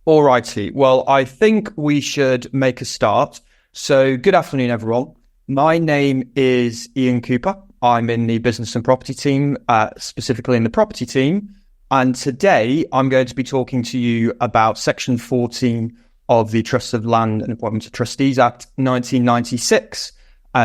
Alrighty. Well, I think we should make a start. So good afternoon, everyone. My name is Ian Cooper. I'm in the business and property team, specifically in the property team. And today I'm going to be talking to you about Section 14 of the Trusts of Land and Appointments of Trustees Act 1996,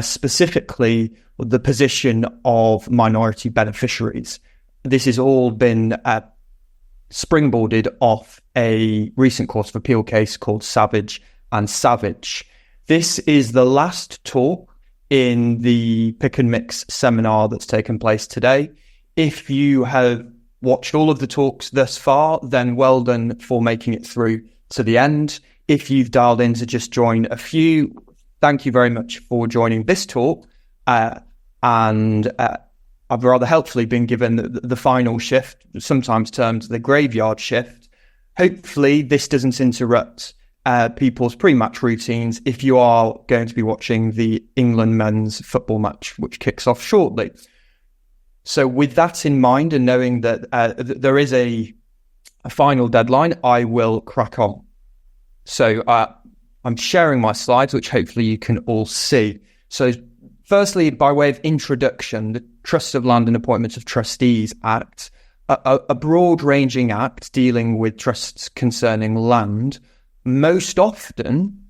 specifically the position of minority beneficiaries. This has all been springboarded off a recent Court of Appeal case called Savage and Savage. This is the last talk in the Pick and Mix seminar that's taken place today. If you have watched all of the talks thus far, then well done for making it through to the end. If you've dialed in to just join a few, thank you very much for joining this talk. I've rather helpfully been given the final shift, sometimes termed the graveyard shift. Hopefully this doesn't interrupt people's pre-match routines if you are going to be watching the England men's football match, which kicks off shortly. So with that in mind and knowing that there is a final deadline, I will crack on. So I'm sharing my slides, which hopefully you can all see. So firstly, by way of introduction, the Trusts of Land and Appointments of Trustees Act, a broad-ranging act dealing with trusts concerning land, most often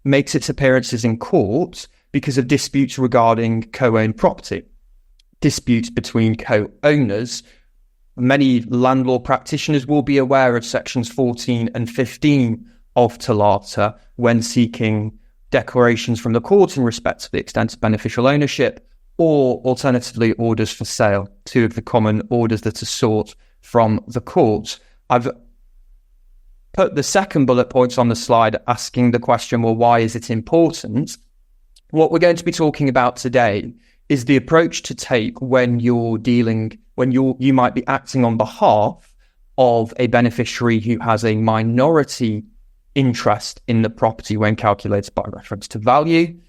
makes its appearances in court because of disputes regarding co-owned property, disputes between co-owners. Many landlord practitioners will be aware of sections 14 and 15 of TOLATA when seeking declarations from the court in respect to the extent of beneficial ownership, or alternatively orders for sale, two of the common orders that are sought from the court. I've put the second bullet point on the slide asking the question, well, why is it important? What we're going to be talking about today is the approach to take when you might be acting on behalf of a beneficiary who has a minority interest in the property when calculated by reference to value.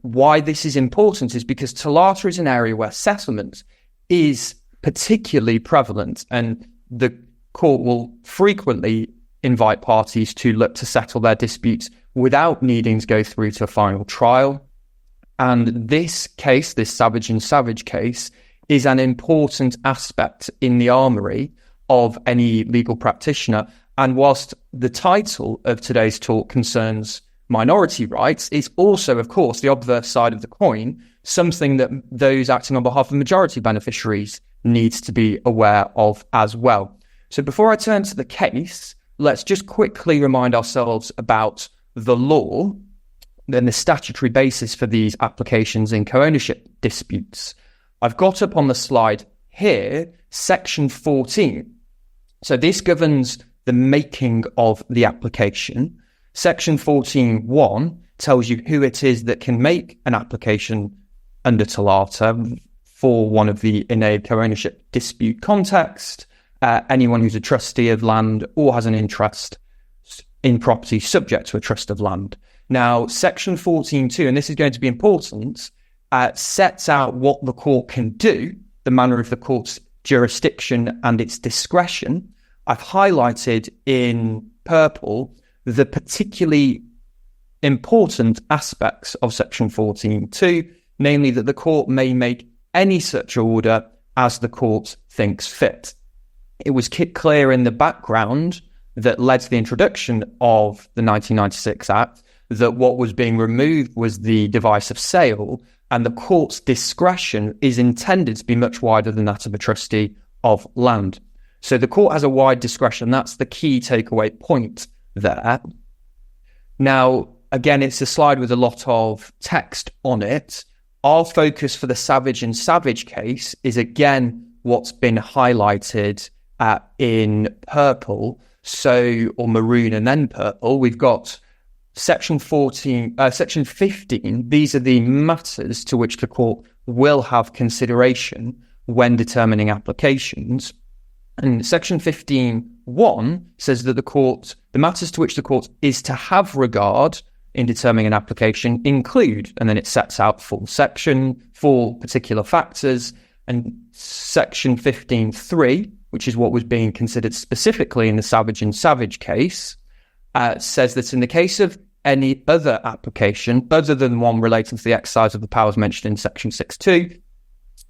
Why this is important is because TOLATA is an area where settlement is particularly prevalent, and the court will frequently invite parties to look to settle their disputes without needing to go through to a final trial. And this case, this Savage and Savage case, is an important aspect in the armoury of any legal practitioner. And whilst the title of today's talk concerns minority rights, it's also, of course, the obverse side of the coin, something that those acting on behalf of majority beneficiaries needs to be aware of as well. So before I turn to the case, let's just quickly remind ourselves about the law, then the statutory basis for these applications in co-ownership disputes. I've got up on the slide here, Section 14. So this governs the making of the application. Section 14.1 tells you who it is that can make an application under TOLATA for one of the in a co-ownership dispute context, anyone who's a trustee of land or has an interest in property subject to a trust of land. Now, Section 14.2, and this is going to be important, sets out what the court can do, the manner of the court's jurisdiction and its discretion. I've highlighted in purple the particularly important aspects of Section 14.2, namely that the court may make any such order as the court thinks fit. It was clear in the background that led to the introduction of the 1996 Act that what was being removed was the device of sale, and the court's discretion is intended to be much wider than that of a trustee of land. So the court has a wide discretion. That's the key takeaway point there. Now, again, it's a slide with a lot of text on it. Our focus for the Savage and Savage case is, again, what's been highlighted in purple, or maroon and then purple. We've got Section 15. These are the matters to which the court will have consideration when determining applications. And Section 15.1 says that the matters to which the court is to have regard in determining an application include, and then it sets out full section for particular factors. And Section 15.3 which is what was being considered specifically in the Savage and Savage case, says that in the case of any other application, other than one relating to the exercise of the powers mentioned in Section 6.2,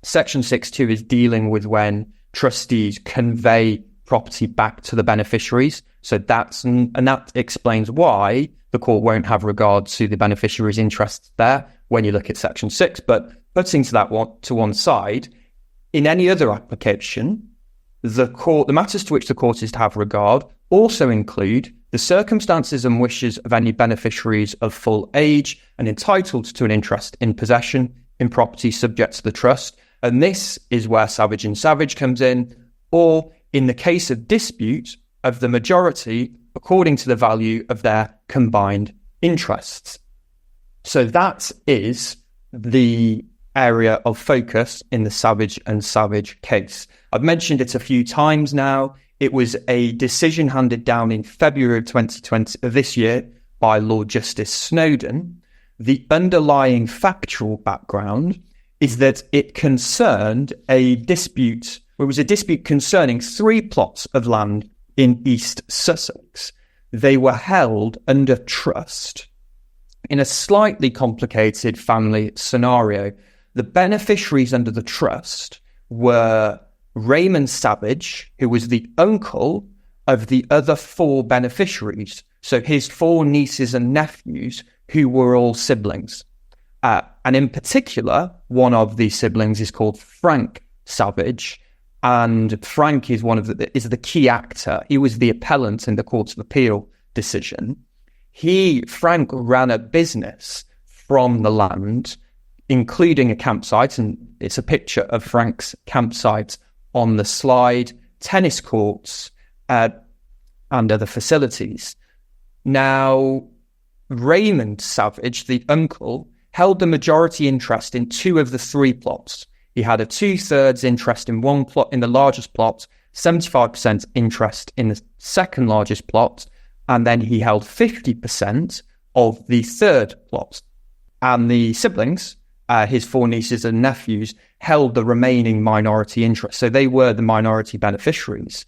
Section 6.2 is dealing with when trustees convey property back to the beneficiaries. So that explains why the court won't have regard to the beneficiary's interests there when you look at Section 6. But putting that to one side, in any other application, the matters to which the court is to have regard also include the circumstances and wishes of any beneficiaries of full age and entitled to an interest in possession in property subject to the trust. And this is where Savage and Savage comes in, or in the case of dispute of the majority according to the value of their combined interests. So that is the area of focus in the Savage and Savage case. I've mentioned it a few times now. It was a decision handed down in February of 2020 of this year by Lord Justice Snowden. The underlying factual background is that it concerned a dispute. It was a dispute concerning 3 plots of land in East Sussex. They were held under trust in a slightly complicated family scenario. The beneficiaries under the trust were Raymond Savage, who was the uncle of the other 4 beneficiaries. So his 4 nieces and nephews, who were all siblings. And in particular, one of these siblings is called Frank Savage. And Frank is is the key actor. He was the appellant in the Court of Appeal decision. Frank ran a business from the land, including a campsite, and it's a picture of Frank's campsite on the slide, tennis courts, and other facilities. Now, Raymond Savage, the uncle, held the majority interest in 2 of the 3 plots. He had a 2/3 interest in one plot, in the largest plot, 75% interest in the second largest plot, and then he held 50% of the 3rd plot. And the siblings, his 4 nieces and nephews, held the remaining minority interest. So they were the minority beneficiaries.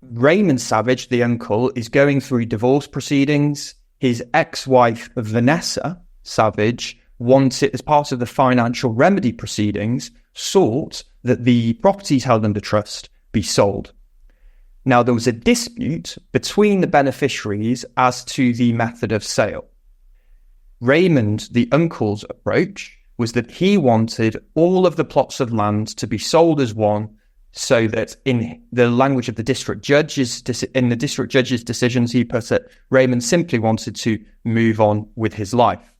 Raymond Savage, the uncle, is going through divorce proceedings. His ex-wife, Vanessa Savage, wanted, as part of the financial remedy proceedings, sought that the properties held under trust be sold. Now, there was a dispute between the beneficiaries as to the method of sale. Raymond, the uncle's approach was that he wanted all of the plots of land to be sold as one, so that in the language of the district judge's decisions, he put it, Raymond simply wanted to move on with his life.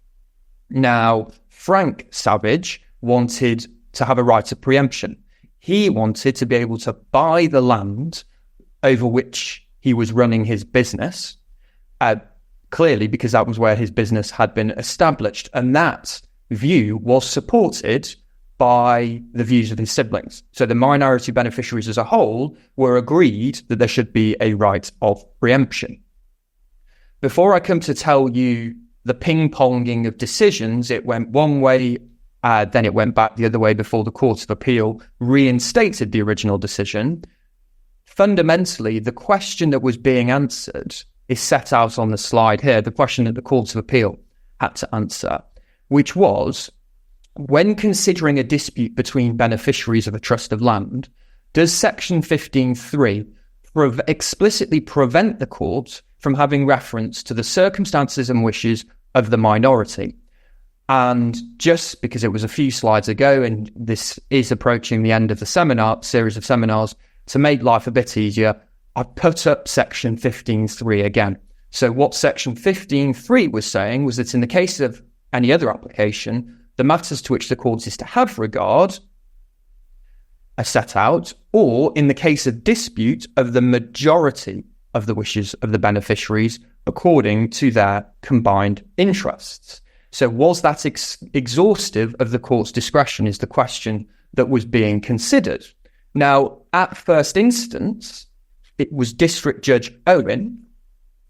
Now, Frank Savage wanted to have a right of preemption. He wanted to be able to buy the land over which he was running his business, clearly because that was where his business had been established. And that view was supported by the views of his siblings. So the minority beneficiaries as a whole were agreed that there should be a right of preemption. Before I come to tell you the ping-ponging of decisions, it went one way, then it went back the other way before the Court of Appeal reinstated the original decision. Fundamentally, the question that was being answered is set out on the slide here, the question that the Court of Appeal had to answer, which was, when considering a dispute between beneficiaries of a trust of land, does Section 15.3 explicitly prevent the court from having reference to the circumstances and wishes of the minority? And just because it was a few slides ago, and this is approaching the end of the series of seminars, to make life a bit easier, I put up Section 15.3 again. So what Section 15.3 was saying was that in the case of any other application, the matters to which the court is to have regard are set out, or in the case of dispute, of the majority of the wishes of the beneficiaries according to their combined interests. So was that exhaustive of the court's discretion is the question that was being considered. Now, at first instance, it was District Judge Owen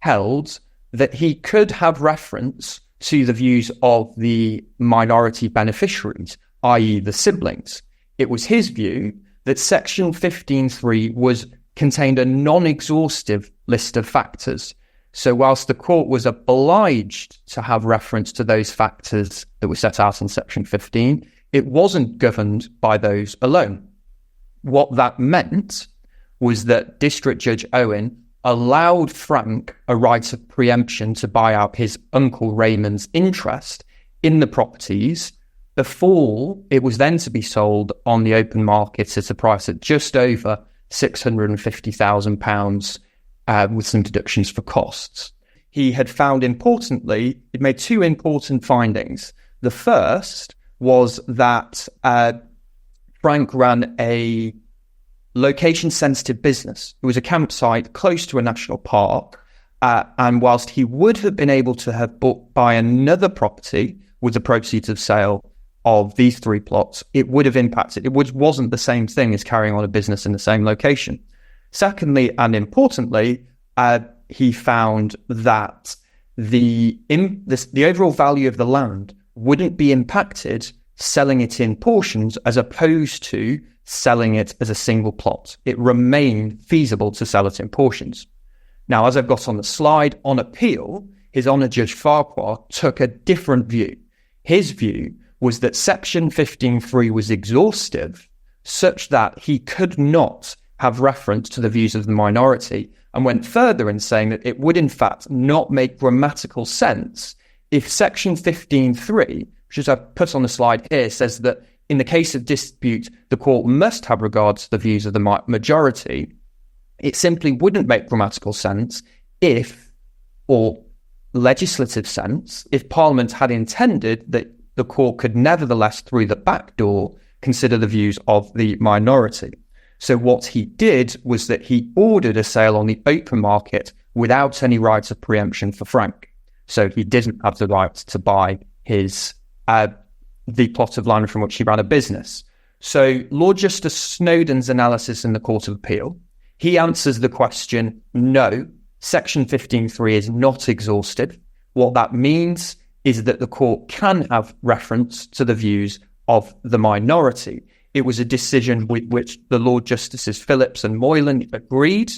held that he could have reference to the views of the minority beneficiaries, i.e. the siblings. It was his view that Section 15.3 contained a non-exhaustive list of factors. So whilst the court was obliged to have reference to those factors that were set out in Section 15, it wasn't governed by those alone. What that meant was that District Judge Owen allowed Frank a right of preemption to buy out his uncle Raymond's interest in the properties before it was then to be sold on the open market at a price at just over £650,000 with some deductions for costs. He had found importantly, it made two important findings. The first was that Frank ran a location-sensitive business. It was a campsite close to a national park, and whilst he would have been able to have buy another property with the proceeds of sale of these three plots, it would have impacted. It wasn't the same thing as carrying on a business in the same location. Secondly, and importantly, he found that the overall value of the land wouldn't be impacted selling it in portions as opposed to selling it as a single plot. It remained feasible to sell it in portions. Now, as I've got on the slide, on appeal, His Honour Judge Farquhar took a different view. His view was that Section 15.3 was exhaustive, such that he could not have reference to the views of the minority, and went further in saying that it would in fact not make grammatical sense if Section 15.3, which as I've put on the slide here, says that in the case of dispute, the court must have regard to the views of the majority. It simply wouldn't make grammatical sense if, or legislative sense, if Parliament had intended that the court could nevertheless, through the back door, consider the views of the minority. So what he did was that he ordered a sale on the open market without any right of preemption for Frank. So he didn't have the right to buy his the plot of land from which he ran a business. So Lord Justice Snowden's analysis in the Court of Appeal, he answers the question, no, Section 15.3 is not exhaustive. What that means is that the court can have reference to the views of the minority. It was a decision with which the Lord Justices Phillips and Moylan agreed.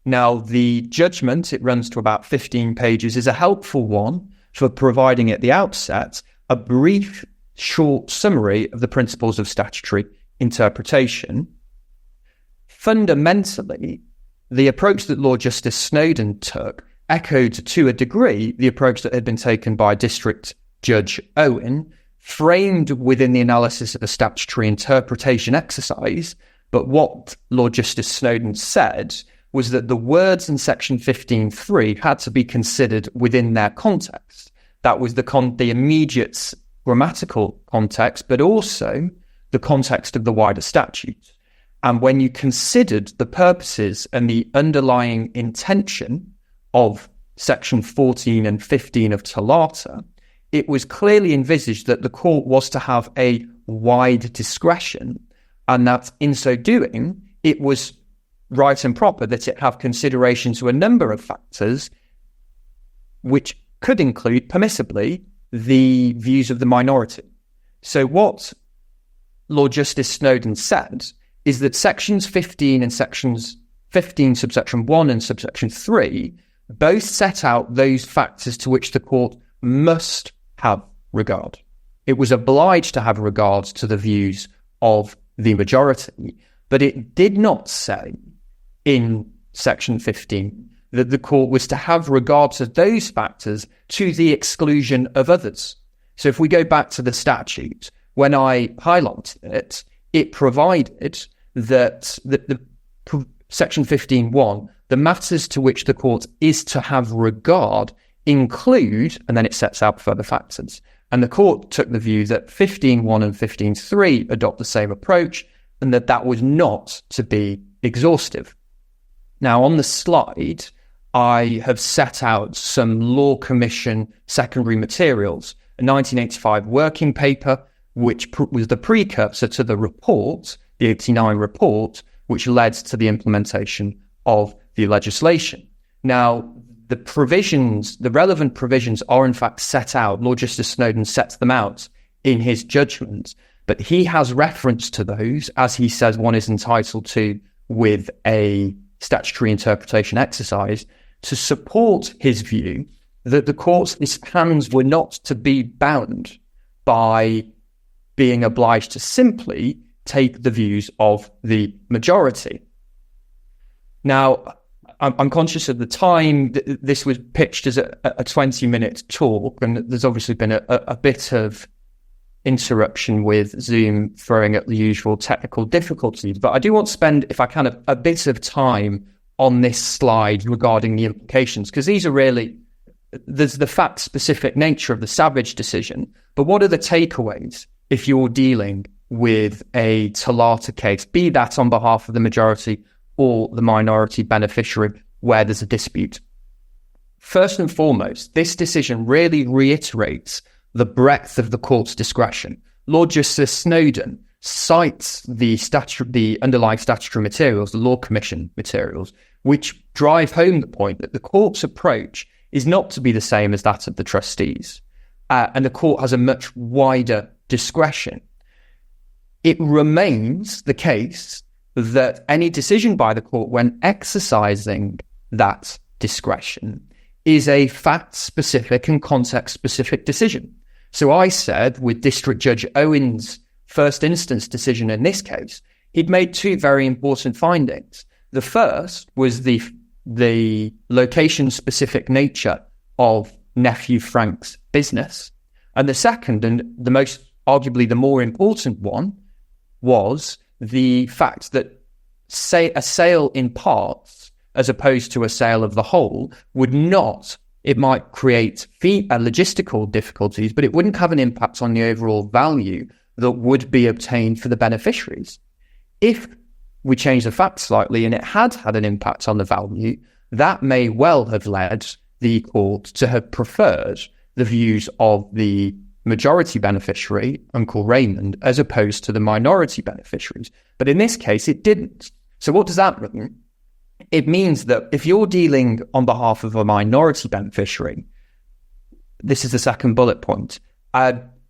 Now, the judgment, it runs to about 15 pages, is a helpful one for providing at the outset a brief, short summary of the principles of statutory interpretation. Fundamentally, the approach that Lord Justice Snowden took echoed to a degree the approach that had been taken by District Judge Owen, framed within the analysis of a statutory interpretation exercise. But what Lord Justice Snowden said was that the words in Section 15.3 had to be considered within their context. That was the immediate grammatical context, but also the context of the wider statute. And when you considered the purposes and the underlying intention of Section 14 and 15 of TOLATA, it was clearly envisaged that the court was to have a wide discretion, and that in so doing, it was right and proper that it have consideration to a number of factors, which could include, permissibly, the views of the minority. So what Lord Justice Snowden said is that Sections 15 and Sections 15 subsection 1 and subsection 3 both set out those factors to which the court must have regard. It was obliged to have regard to the views of the majority, but it did not say in Section 15 that the court was to have regard to those factors to the exclusion of others. So if we go back to the statute, when I highlighted it, it provided that the Section 15.1, the matters to which the court is to have regard include, and then it sets out further factors. And the court took the view that 15.1 and 15.3 adopt the same approach, and that was not to be exhaustive. Now, on the slide, I have set out some Law Commission secondary materials, a 1985 working paper, which was the precursor to the report, the 89 report, which led to the implementation of the legislation. Now, the relevant provisions are in fact set out. Lord Justice Snowden sets them out in his judgment, But he has reference to those, as he says one is entitled to with a statutory interpretation exercise, to support his view that the court's hands were not to be bound by being obliged to simply take the views of the majority. Now, I'm conscious of the time. This was pitched as a 20-minute talk, and there's obviously been a bit of interruption with Zoom throwing at the usual technical difficulties. But I do want to spend, if I can, a bit of time on this slide regarding the implications, because these are really, there's the fact-specific nature of the Savage decision, but what are the takeaways if you're dealing with a TOLATA case, be that on behalf of the majority or the minority beneficiary where there's a dispute? First and foremost, this decision really reiterates the breadth of the court's discretion. Lord Justice Snowden cites the underlying statutory materials, the Law Commission materials, which drive home the point that the court's approach is not to be the same as that of the trustees, and the court has a much wider discretion. It remains the case that any decision by the court when exercising that discretion is a fact-specific and context-specific decision. So I said with District Judge Owen's first instance decision in this case, he'd made two very important findings. The first was the location-specific nature of nephew Frank's business. And the second, and the most arguably the more important one, was the fact that, say, a sale in parts as opposed to a sale of the whole would not, it might create logistical difficulties, but it wouldn't have an impact on the overall value that would be obtained for the beneficiaries. If we change the facts slightly and it had an impact on the value, that may well have led the court to have preferred the views of the majority beneficiary, Uncle Raymond, as opposed to the minority beneficiaries. But in this case, it didn't. So what does that mean? It means that if you're dealing on behalf of a minority beneficiary, this is the second bullet point.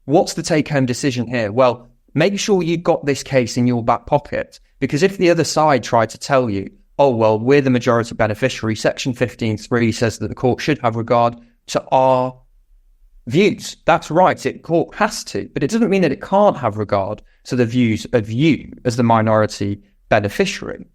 What's the take-home decision here? Well, make sure you've got this case in your back pocket, because if the other side tried to tell you, oh, well, we're the majority beneficiary, Section 15.3 says that the court should have regard to our views. That's right, the court has to, but it doesn't mean that it can't have regard to the views of you as the minority beneficiary.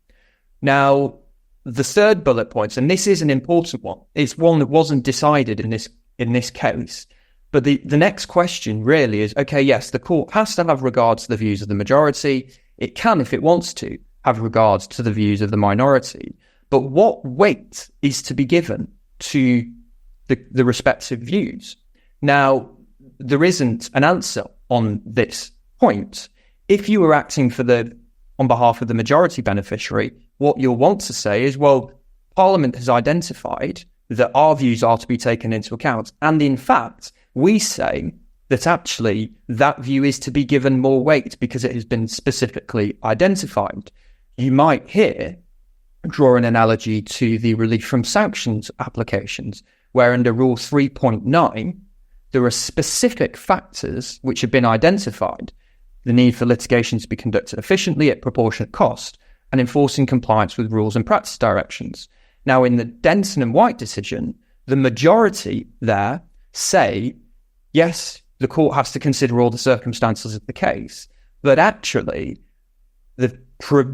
Now, the third bullet point, and this is an important one, it's one that wasn't decided in this case, but the next question really is, okay, yes, the court has to have regard to the views of the majority. It can, if it wants to, have regard to the views of the minority. But what weight is to be given to the respective views? Now, there isn't an answer on this point. If you were acting on behalf of the majority beneficiary, what you'll want to say is, well, Parliament has identified that our views are to be taken into account. And in fact, we say that actually that view is to be given more weight because it has been specifically identified. You might here draw an analogy to the relief from sanctions applications, where under Rule 3.9, there are specific factors which have been identified: the need for litigation to be conducted efficiently at proportionate cost, and enforcing compliance with rules and practice directions. Now, in the Denton and White decision, the majority there say, yes, the court has to consider all the circumstances of the case, but actually the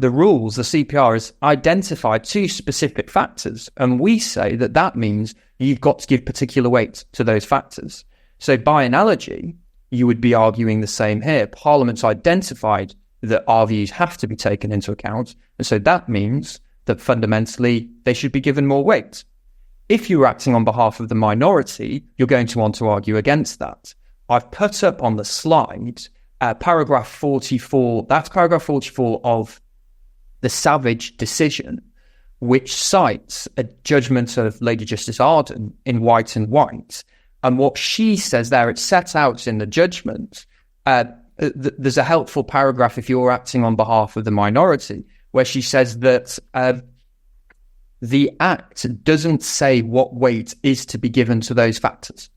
rules, the CPR, has identified two specific factors, and we say that means you've got to give particular weight to those factors. So by analogy, you would be arguing the same here. Parliament's identified that our views have to be taken into account, and so that means that fundamentally they should be given more weight. If you're acting on behalf of the minority, you're going to want to argue against that. I've put up on the slide paragraph 44, that's paragraph 44 of the Savage decision, which cites a judgment of Lady Justice Arden in White and White. And what she says there, it's set out in the judgment. There's a helpful paragraph if you're acting on behalf of the minority, where she says that the Act doesn't say what weight is to be given to those factors.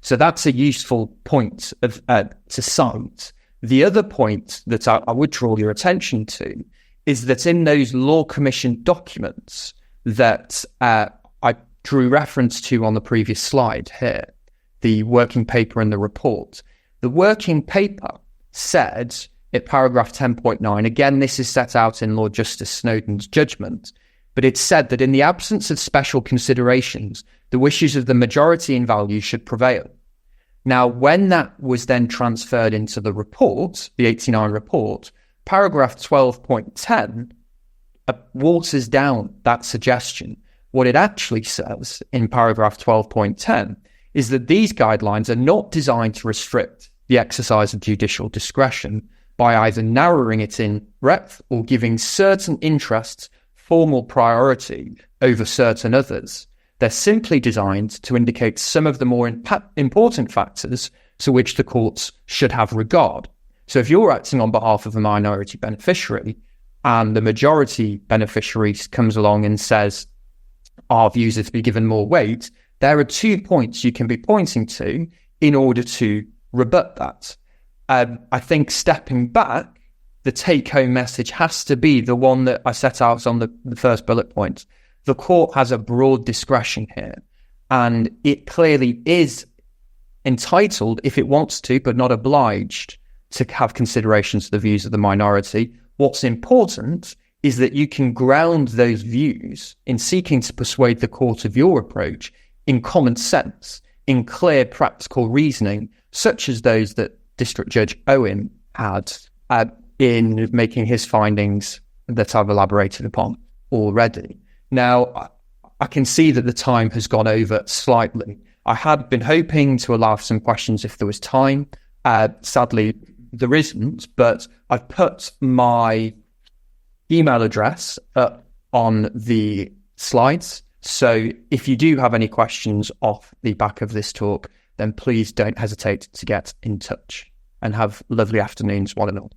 So that's a useful point to cite, The other point that I would draw your attention to is that in those Law Commission documents that I drew reference to on the previous slide here, the working paper and the report, the working paper said at paragraph 10.9, again, this is set out in Lord Justice Snowden's judgment, but it said that in the absence of special considerations, the wishes of the majority in value should prevail. Now, when that was then transferred into the report, the 89 report, paragraph 12.10 waters down that suggestion. What it actually says in paragraph 12.10 is that these guidelines are not designed to restrict the exercise of judicial discretion by either narrowing it in breadth or giving certain interests formal priority over certain others. They're simply designed to indicate some of the more important factors to which the courts should have regard. So if you're acting on behalf of a minority beneficiary and the majority beneficiary comes along and says, our views are to be given more weight, there are 2 points you can be pointing to in order to rebut that. I think stepping back, the take-home message has to be the one that I set out on the first bullet point. The court has a broad discretion here, and it clearly is entitled, if it wants to, but not obliged, to have considerations of the views of the minority. What's important is that you can ground those views in seeking to persuade the court of your approach in common sense, in clear practical reasoning, such as those that District Judge Owen had in making his findings that I've elaborated upon already. Now, I can see that the time has gone over slightly. I had been hoping to allow some questions if there was time. Sadly, there isn't, but I've put my email address up on the slides. So if you do have any questions off the back of this talk, then please don't hesitate to get in touch, and have lovely afternoons, one and all.